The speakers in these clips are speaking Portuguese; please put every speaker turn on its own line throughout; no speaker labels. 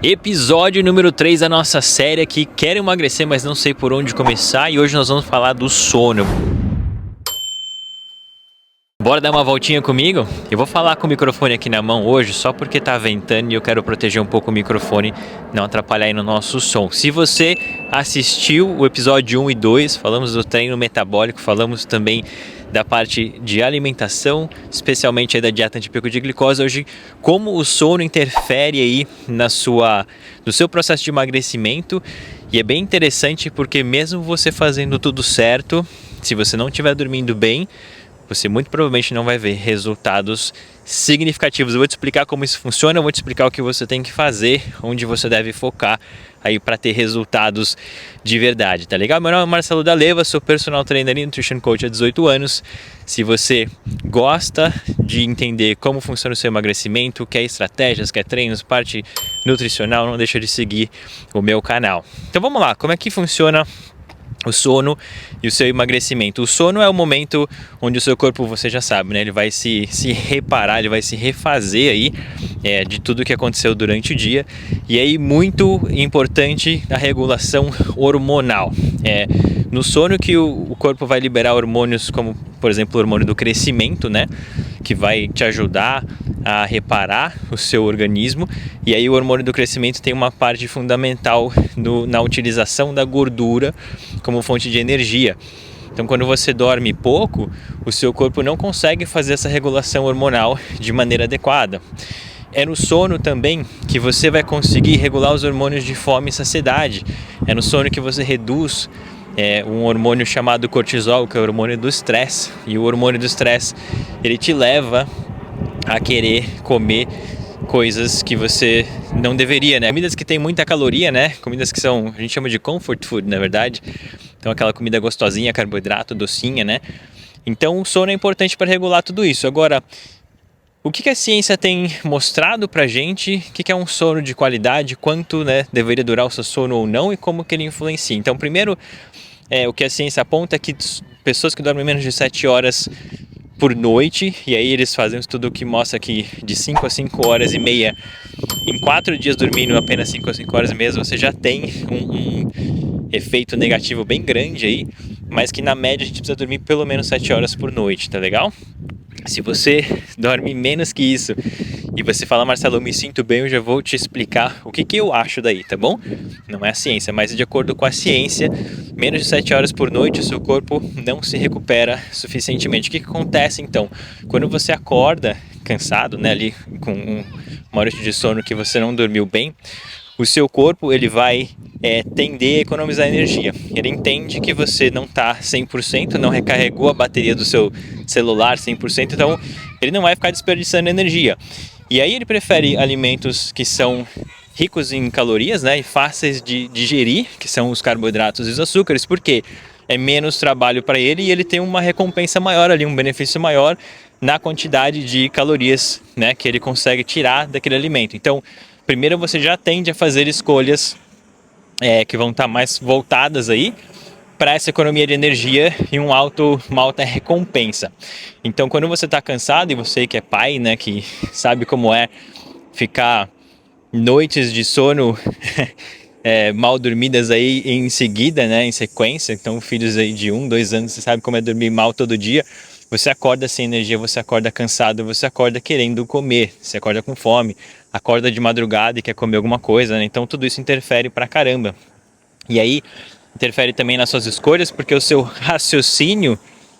Episódio número 3 da nossa série aqui, quero emagrecer, mas não sei por onde começar, e hoje nós vamos falar do sono. Bora dar uma voltinha comigo? Eu vou falar com o microfone aqui na mão hoje só porque tá ventando e eu quero proteger um pouco o microfone, não atrapalhar aí no nosso som. Se você assistiu o episódio 1 e 2, falamos do treino metabólico, falamos também da parte de alimentação, especialmente aí da dieta antipico de glicose. Hoje, como o sono interfere aí no seu processo de emagrecimento. E é bem interessante porque mesmo você fazendo tudo certo, se você não estiver dormindo bem, você muito provavelmente não vai ver resultados significativos. Eu vou te explicar como isso funciona, eu vou te explicar o que você tem que fazer, onde você deve focar aí para ter resultados de verdade, tá legal? Meu nome é Marcelo D'Aleva, sou personal trainer e nutrition coach há 18 anos. Se você gosta de entender como funciona o seu emagrecimento, quer estratégias, quer treinos, parte nutricional, não deixa de seguir o meu canal. Então vamos lá, como é que funciona o sono e o seu emagrecimento? O sono é o momento onde o seu corpo, você já sabe, né? Ele vai se reparar, ele vai se refazer aí de tudo que aconteceu durante o dia. E aí, muito importante, a regulação hormonal. No sono que o corpo vai liberar hormônios como, por exemplo, o hormônio do crescimento, né? Que vai te ajudar a reparar o seu organismo. E aí o hormônio do crescimento tem uma parte fundamental na utilização da gordura como fonte de energia. Então, quando você dorme pouco, o seu corpo não consegue fazer essa regulação hormonal de maneira adequada. É no sono também que você vai conseguir regular os hormônios de fome e saciedade. É no sono que você reduz um hormônio chamado cortisol, que é o hormônio do estresse. E o hormônio do estresse, ele te leva a querer comer coisas que você não deveria, né? Comidas que tem muita caloria, né? Comidas que são, a gente chama de comfort food, na verdade. Então aquela comida gostosinha, carboidrato, docinha, né? Então o sono é importante para regular tudo isso. Agora, o que a ciência tem mostrado pra gente? O que é um sono de qualidade? Quanto, né, deveria durar o seu sono ou não? E como que ele influencia? Então, primeiro, o que a ciência aponta é que pessoas que dormem menos de 7 horas por noite, e aí eles fazem um estudo que mostra que de 5 a 5 horas e meia, em 4 dias dormindo apenas 5 a 5 horas e meia, você já tem um efeito negativo bem grande aí, mas que na média a gente precisa dormir pelo menos 7 horas por noite, tá legal? Se você dorme menos que isso e você fala, Marcelo, eu me sinto bem, eu já vou te explicar o que eu acho daí, tá bom? Não é a ciência, mas de acordo com a ciência, menos de 7 horas por noite o seu corpo não se recupera suficientemente. O que acontece então? Quando você acorda cansado, né, ali com uma noite de sono que você não dormiu bem, o seu corpo ele vai tender a economizar energia. Ele entende que você não está 100%, não recarregou a bateria do seu celular 100%, então ele não vai ficar desperdiçando energia. E aí ele prefere alimentos que são ricos em calorias, né, e fáceis de digerir, que são os carboidratos e os açúcares, porque é menos trabalho para ele e ele tem uma recompensa maior ali, um benefício maior na quantidade de calorias, né, que ele consegue tirar daquele alimento. Então, primeiro você já tende a fazer escolhas que vão estar mais voltadas aí para essa economia de energia e uma alta recompensa. Então, quando você está cansado, e você que é pai, né, que sabe como é ficar noites de sono mal dormidas aí em seguida, né, em sequência, então filhos aí de 1, 2 anos, você sabe como é dormir mal todo dia. Você acorda sem energia, você acorda cansado, você acorda querendo comer, você acorda com fome, acorda de madrugada e quer comer alguma coisa, né? Então tudo isso interfere pra caramba. E aí interfere também nas suas escolhas, porque o seu raciocínio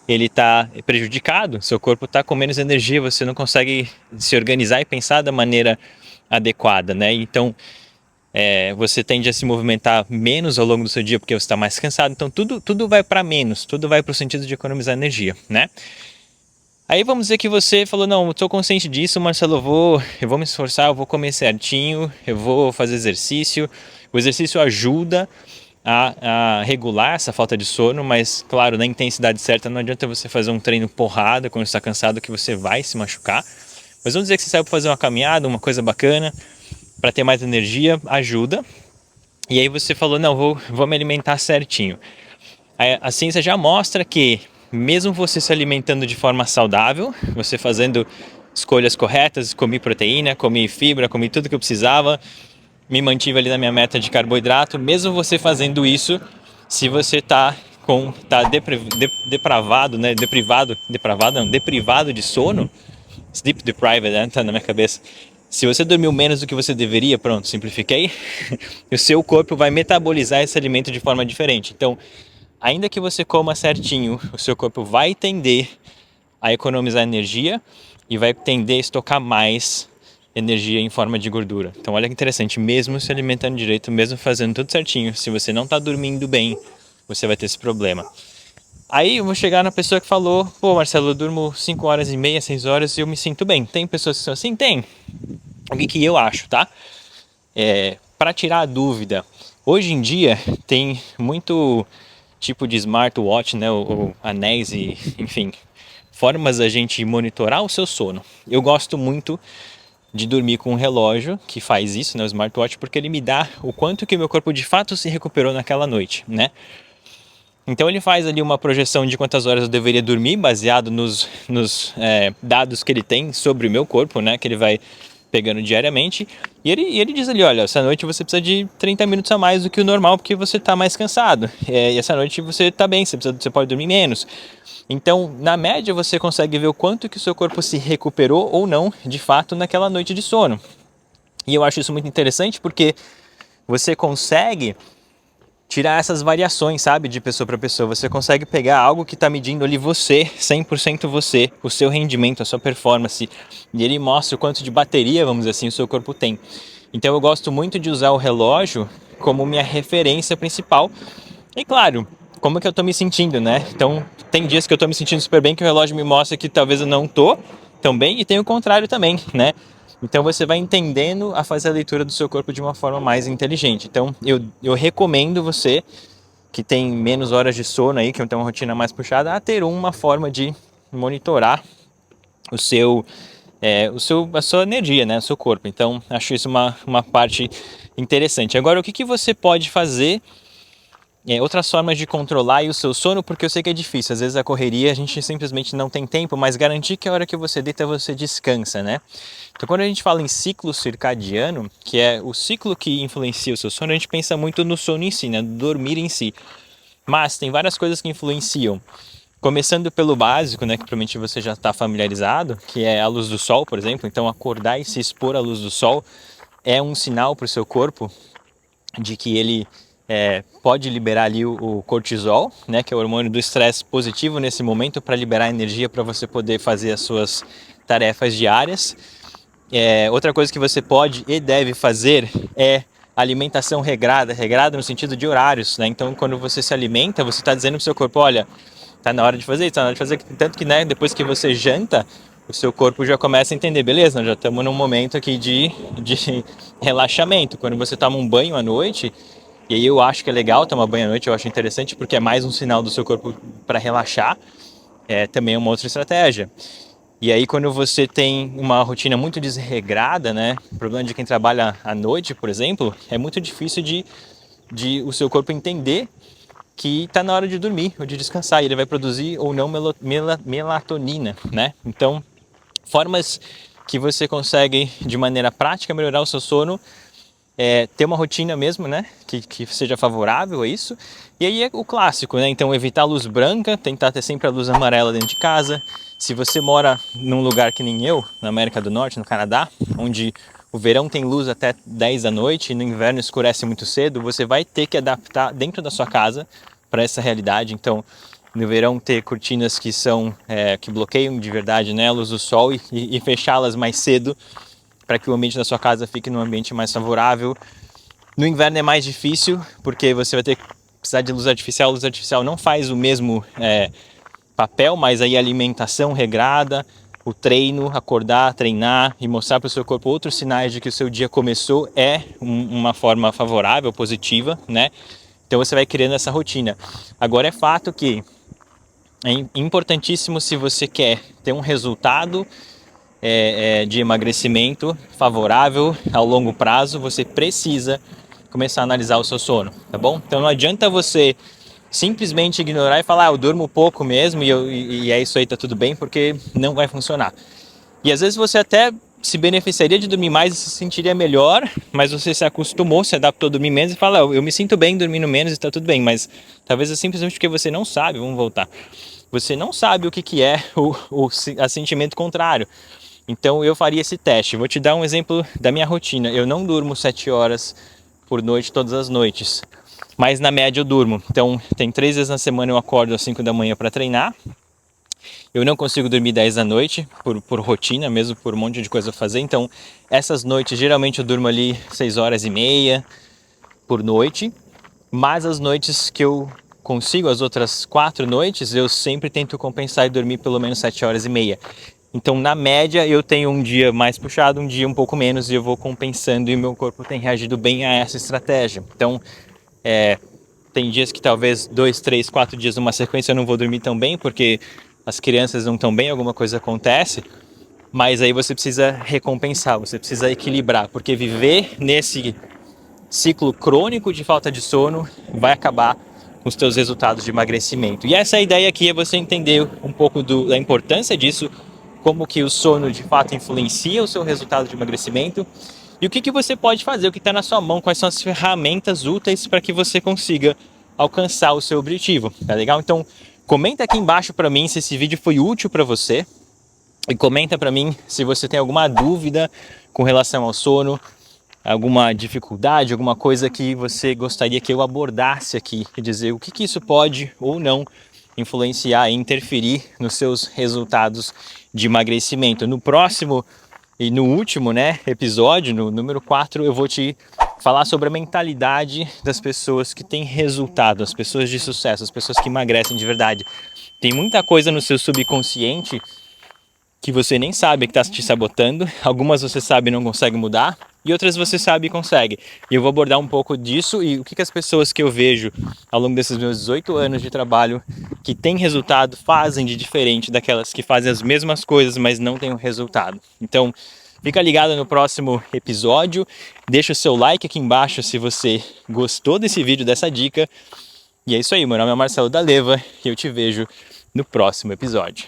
ele tá prejudicado, seu corpo tá com menos energia, você não consegue se organizar e pensar da maneira adequada, né? Então você tende a se movimentar menos ao longo do seu dia porque você está mais cansado, então tudo vai para menos, tudo vai para o sentido de economizar energia, né? Aí vamos dizer que você falou, não, eu estou consciente disso, Marcelo, eu vou me esforçar, eu vou comer certinho, eu vou fazer exercício. O exercício ajuda a regular essa falta de sono, mas claro, na intensidade certa, não adianta você fazer um treino porrada quando você está cansado que você vai se machucar. Mas vamos dizer que você saiu para fazer uma caminhada, uma coisa bacana, para ter mais energia, ajuda. E aí você falou, não, vou me alimentar certinho. A ciência já mostra que mesmo você se alimentando de forma saudável, você fazendo escolhas corretas, comi proteína, comi fibra, comi tudo que eu precisava, me mantive ali na minha meta de carboidrato. Mesmo você fazendo isso, se você tá depravado, né? Deprivado de sono, sleep deprived, né? Tá na minha cabeça. Se você dormiu menos do que você deveria, pronto, simplifiquei, o seu corpo vai metabolizar esse alimento de forma diferente. Então, ainda que você coma certinho, o seu corpo vai tender a economizar energia e vai tender a estocar mais energia em forma de gordura. Então olha que interessante, mesmo se alimentando direito, mesmo fazendo tudo certinho, se você não está dormindo bem, você vai ter esse problema. Aí eu vou chegar na pessoa que falou, pô Marcelo, eu durmo 5 horas e meia, 6 horas e eu me sinto bem. Tem pessoas que são assim? Tem. O que eu acho, tá? Para tirar a dúvida, hoje em dia tem muito tipo de smartwatch, né, ou anéis e, enfim, formas da gente monitorar o seu sono. Eu gosto muito de dormir com um relógio que faz isso, né, o smartwatch, porque ele me dá o quanto que o meu corpo de fato se recuperou naquela noite, né? Então ele faz ali uma projeção de quantas horas eu deveria dormir, baseado nos dados que ele tem sobre o meu corpo, né, que ele vai pegando diariamente. E ele diz ali, olha, essa noite você precisa de 30 minutos a mais do que o normal, porque você está mais cansado. E essa noite você está bem, você pode dormir menos. Então, na média, você consegue ver o quanto que o seu corpo se recuperou ou não, de fato, naquela noite de sono. E eu acho isso muito interessante porque você consegue tirar essas variações, sabe, de pessoa para pessoa. Você consegue pegar algo que está medindo ali você, 100% você, o seu rendimento, a sua performance, e ele mostra o quanto de bateria, vamos dizer assim, o seu corpo tem. Então eu gosto muito de usar o relógio como minha referência principal. E claro, como que eu tô me sentindo, né? Então, tem dias que eu tô me sentindo super bem, que o relógio me mostra que talvez eu não tô tão bem, e tem o contrário também, né? Então você vai entendendo a fazer a leitura do seu corpo de uma forma mais inteligente. Então eu recomendo você que tem menos horas de sono aí, que tem uma rotina mais puxada, a ter uma forma de monitorar o a sua energia, né, o seu corpo. Então acho isso uma parte interessante. Agora, o que você pode fazer? Outras formas de controlar o seu sono, porque eu sei que é difícil, às vezes a correria a gente simplesmente não tem tempo, mas garantir que a hora que você deita você descansa, né? Então quando a gente fala em ciclo circadiano, que é o ciclo que influencia o seu sono, a gente pensa muito no sono em si, né? Dormir em si. Mas tem várias coisas que influenciam. Começando pelo básico, né, que provavelmente você já está familiarizado, que é a luz do sol, por exemplo. Então acordar e se expor à luz do sol é um sinal para o seu corpo de que ele pode liberar ali o cortisol, né, que é o hormônio do estresse positivo nesse momento, para liberar energia para você poder fazer as suas tarefas diárias. Outra coisa que você pode e deve fazer é alimentação regrada no sentido de horários, né? Então, quando você se alimenta, você está dizendo para o seu corpo, olha, tá na hora de fazer isso, tá na hora de fazer, tanto que, né, depois que você janta, o seu corpo já começa a entender, beleza, nós já estamos num momento aqui de relaxamento. Quando você toma um banho à noite, e aí eu acho que é legal tomar banho à noite, eu acho interessante porque é mais um sinal do seu corpo para relaxar, também é uma outra estratégia. E aí quando você tem uma rotina muito desregrada, né, o problema de quem trabalha à noite, por exemplo, é muito difícil de o seu corpo entender que está na hora de dormir ou de descansar, e ele vai produzir ou não melatonina, né? Então, formas que você consegue de maneira prática melhorar o seu sono, ter uma rotina mesmo, né, que seja favorável a isso. E aí é o clássico, né? Então evitar a luz branca, tentar ter sempre a luz amarela dentro de casa. Se você mora num lugar que nem eu, na América do Norte, no Canadá, onde o verão tem luz até 10 da noite e no inverno escurece muito cedo, você vai ter que adaptar dentro da sua casa para essa realidade. Então, no verão ter cortinas que são que bloqueiam de verdade, né, a luz do sol, e fechá-las mais cedo para que o ambiente da sua casa fique num ambiente mais favorável. No inverno é mais difícil, porque você vai ter que precisar de luz artificial. A luz artificial não faz o mesmo papel, mas aí a alimentação regrada, o treino, acordar, treinar e mostrar para o seu corpo outros sinais de que o seu dia começou é uma forma favorável, positiva, né? Então você vai criando essa rotina. Agora é fato que é importantíssimo, se você quer ter um resultado de emagrecimento favorável ao longo prazo, você precisa começar a analisar o seu sono, tá bom? Então não adianta você simplesmente ignorar e falar, eu durmo pouco mesmo e é isso aí, tá tudo bem, porque não vai funcionar. E às vezes você até se beneficiaria de dormir mais e se sentiria melhor, mas você se acostumou, se adaptou a dormir menos e fala, eu me sinto bem dormindo menos e tá tudo bem, mas talvez é simplesmente porque você não sabe, vamos voltar, você não sabe o que é o sentimento contrário. Então eu faria esse teste. Vou te dar um exemplo da minha rotina. Eu não durmo 7 horas por noite todas as noites, mas na média eu durmo. Então tem 3 vezes na semana eu acordo às 5 da manhã para treinar. Eu não consigo dormir 10 da noite por rotina, mesmo por um monte de coisa a fazer. Então essas noites geralmente eu durmo ali 6 horas e meia por noite. Mas as noites que eu consigo, as outras 4 noites, eu sempre tento compensar e dormir pelo menos 7 horas e meia. Então, na média, eu tenho um dia mais puxado, um dia um pouco menos, e eu vou compensando e meu corpo tem reagido bem a essa estratégia. Então, tem dias que talvez 2, 3, 4 dias numa sequência eu não vou dormir tão bem, porque as crianças não estão bem, alguma coisa acontece, mas aí você precisa recompensar, você precisa equilibrar, porque viver nesse ciclo crônico de falta de sono vai acabar com os teus resultados de emagrecimento. E essa ideia aqui é você entender um pouco da importância disso, como que o sono de fato influencia o seu resultado de emagrecimento e o que você pode fazer, o que está na sua mão, quais são as ferramentas úteis para que você consiga alcançar o seu objetivo, tá legal? Então comenta aqui embaixo para mim se esse vídeo foi útil para você e comenta para mim se você tem alguma dúvida com relação ao sono, alguma dificuldade, alguma coisa que você gostaria que eu abordasse aqui e dizer o que isso pode ou não influenciar e interferir nos seus resultados de emagrecimento. No próximo e no último, episódio, no número 4, eu vou te falar sobre a mentalidade das pessoas que têm resultado, as pessoas de sucesso, as pessoas que emagrecem de verdade. Tem muita coisa no seu subconsciente que você nem sabe que está te sabotando. Algumas você sabe e não consegue mudar, e outras você sabe e consegue. E eu vou abordar um pouco disso e o que as pessoas que eu vejo ao longo desses meus 18 anos de trabalho que têm resultado fazem de diferente daquelas que fazem as mesmas coisas, mas não têm o resultado. Então, fica ligado no próximo episódio. Deixa o seu like aqui embaixo se você gostou desse vídeo, dessa dica. E é isso aí, meu nome é Marcelo D'Aleva e eu te vejo no próximo episódio.